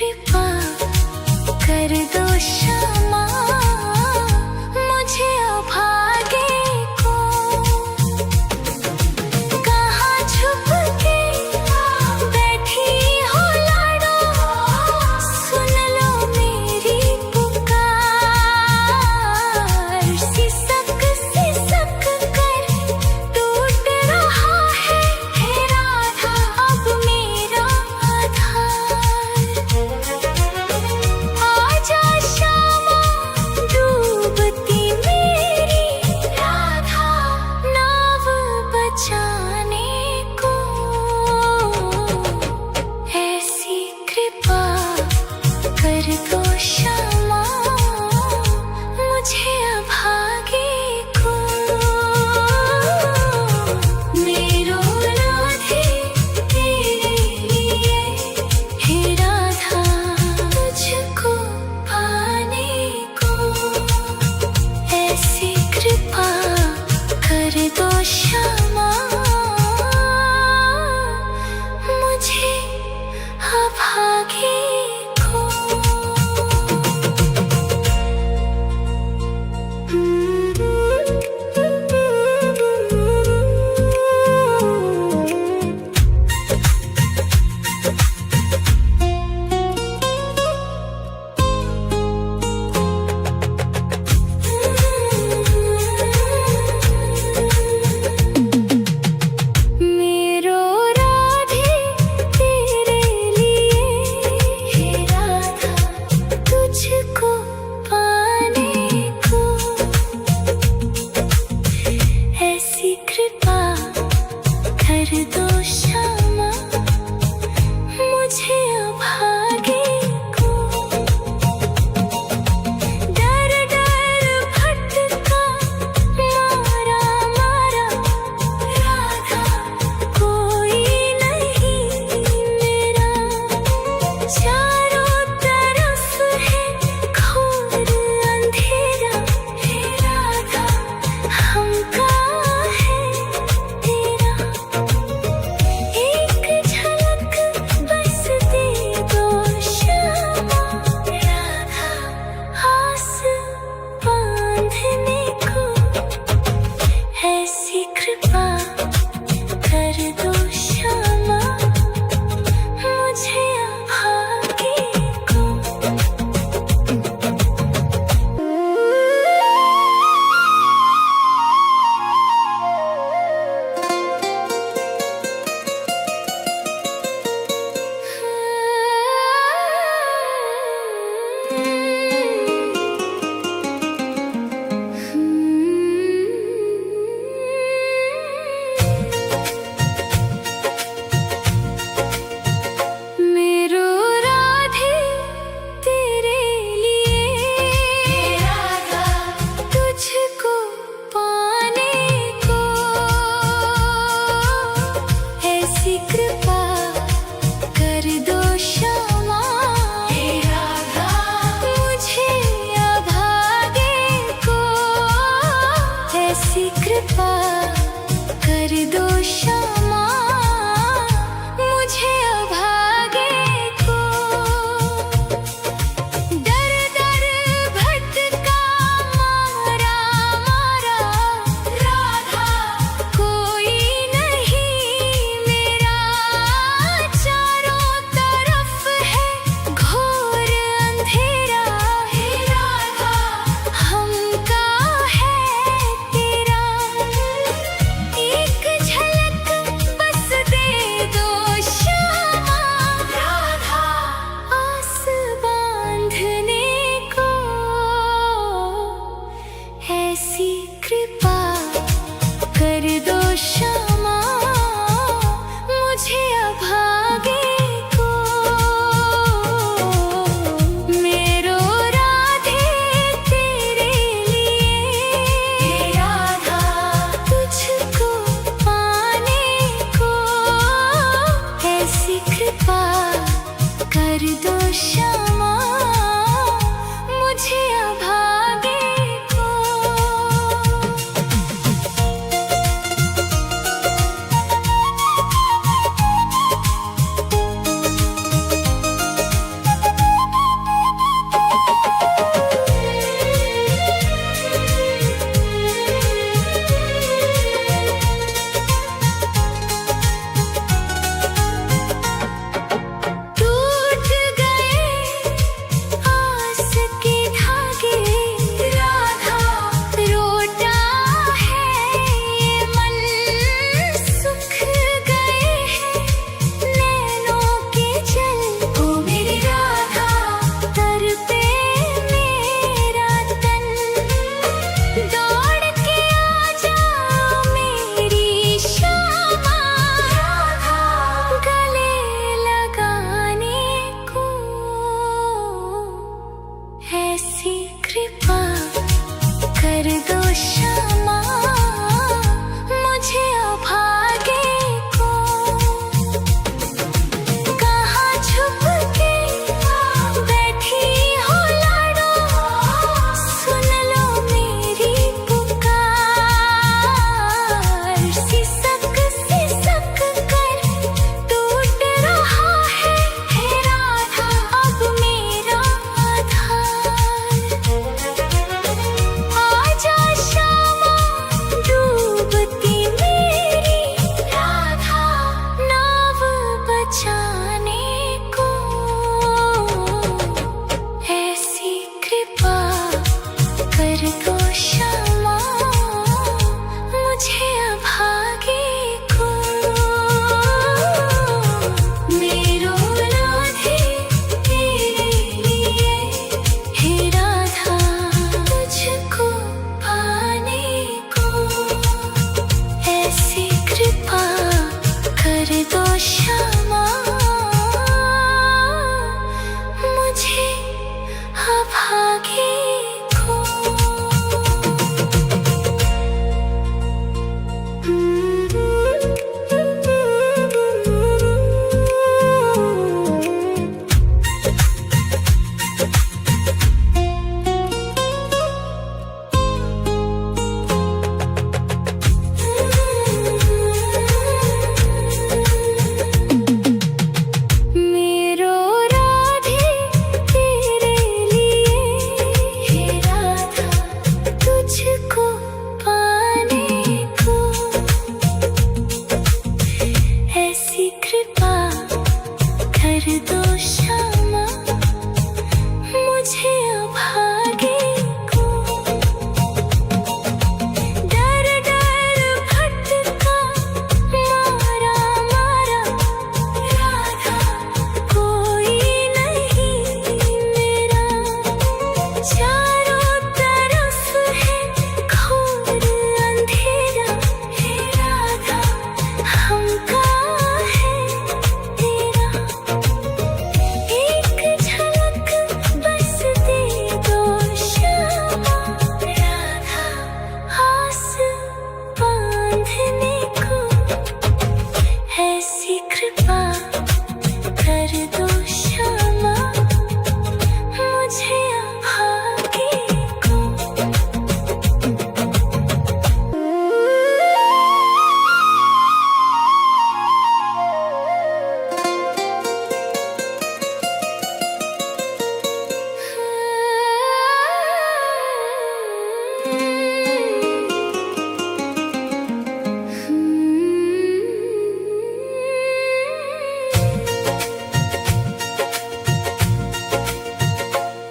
कृपा कर दो क्षमा मुझे अभागे को। कहाँ छुप के बैठी हो लाडो, सुन लो मेरी पुकार। सिसक कर टूट रहा है राधा अब मेरा आधार। आजा श्यामा डूबती मेरी राधा, नाव बचाने को। ऐसी कृपा कर दो क्षमा मुझे अभागे को। मेरो राधे तेरे लिए हे राधा, तुझको पाने को। ऐसी कृपा कर दो क्षमा मुझे अभागे को। मेरो राधे तेरे लिए हे राधा, तुझको पाने को। ऐसी कृपा कर दो क्षमा मुझे अभागे को। डर डर भटका मारा राधा, कोई नहीं मेरा। चारों तरफ है घोर अंधेरा हे राधा, हम कहाँ है तेरा। एक झलक बस दे दो श्यामा राधा, आस बांधने को। ऐसी कृपा कर दो क्षमा मुझे अभागे को। मेरो राधे तेरे लिए राधा, तुझको पाने को। ऐसी कृपा कर दो क्षमा हे राधा मुझे अभागे को। ऐसी कृपा कर दो क्षमा मुझे अभागे को। दर दर भटका मारा राधा, कोई नहीं मेरा। चारों तरफ है घोर अंधेरा हे राधा, हम कहाँ है तेरा। एक झलक बस दे दो श्यामा राधा, आस बांधने को। ऐसी कृपा कर दो क्षमा मुझे अभागे को। मेरो राधे तेरे लिए हे राधा, तुझको पाने को। ऐसी कृपा कर दो क्षमा मुझे अभागे को। कर दो क्षमा मुझे अभागे को। डर डर भटका मारा मारा राधा कोई नहीं मेरा। चारों तरफ है घोर अंधेरा हे राधा हम कहाँ है तेरा। एक झलक बस दे दो क्षमा राधा आस बांधने को। ऐसी कृपा कर दो क्षमा मुझे अभागे को।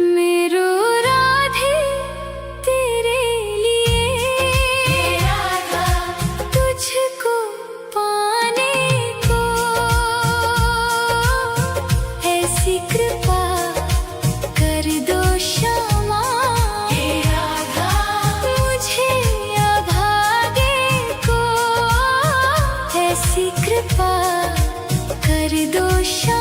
मेरो राधे तेरे लिए राधा तुझको पाने को। ऐसी कृपा कर दो क्षमा हे राधा मुझे अभागे को। ऐसी कृपा कर दो क्षमा